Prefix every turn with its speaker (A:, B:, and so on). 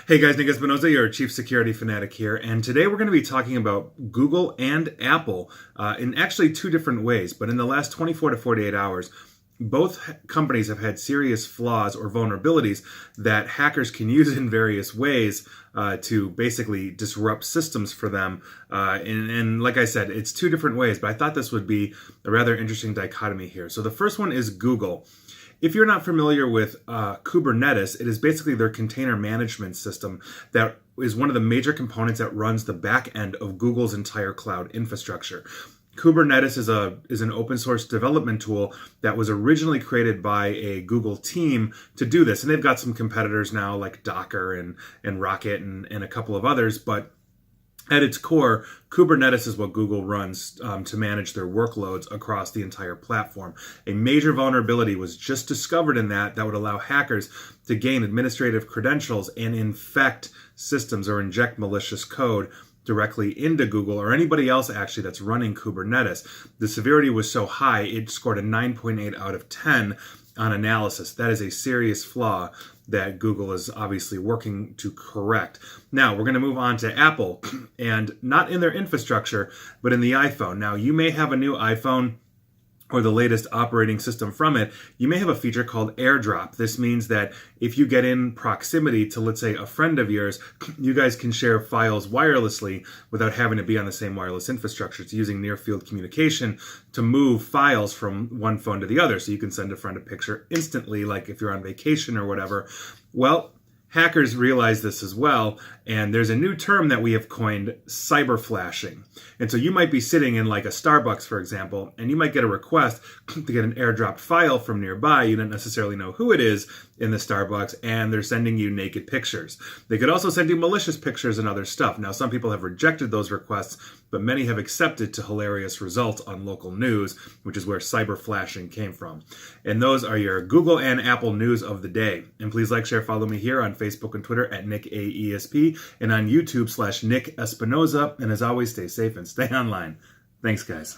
A: Hey guys, Nick Espinoza, your chief security fanatic here, and today we're going to be talking about Google and Apple in actually two different ways. But in the last 24 to 48 hours, both companies have had serious flaws or vulnerabilities that hackers can use in various ways to basically disrupt systems for them. And like I said, it's two different ways, but I thought this would be a rather interesting dichotomy here. So the first one is Google. If you're not familiar with Kubernetes, it is basically their container management system that is one of the major components that runs the back end of Google's entire cloud infrastructure. Kubernetes is an open source development tool that was originally created by a Google team to do this. And they've got some competitors now like Docker and Rocket and a couple of others, but at its core, Kubernetes is what Google runs to manage their workloads across the entire platform. A major vulnerability was just discovered in that would allow hackers to gain administrative credentials and infect systems or inject malicious code directly into Google or anybody else actually that's running Kubernetes. The severity was so high, it scored a 9.8 out of 10 on analysis. That is a serious flaw that Google is obviously working to correct. Now, we're going to move on to Apple, and not in their infrastructure, but in the iPhone. Now, you may have a new iPhone or the latest operating system from it. You may have a feature called AirDrop. This means that if you get in proximity to, let's say, a friend of yours, you guys can share files wirelessly without having to be on the same wireless infrastructure. It's using near-field communication to move files from one phone to the other. So you can send a friend a picture instantly, like if you're on vacation or whatever. Well, hackers realize this as well, and there's a new term that we have coined, cyber flashing. And so you might be sitting in like a Starbucks, for example, and you might get a request to get an airdropped file from nearby. You don't necessarily know who it is in the Starbucks, and they're sending you naked pictures. They could also send you malicious pictures and other stuff. Now, some people have rejected those requests, but many have accepted to hilarious results on local news, which is where cyber flashing came from. And those are your Google and Apple news of the day. And please like, share, follow me here on Facebook and Twitter at NickAESP and on YouTube /Nick Espinoza. And as always, stay safe and stay online. Thanks, guys.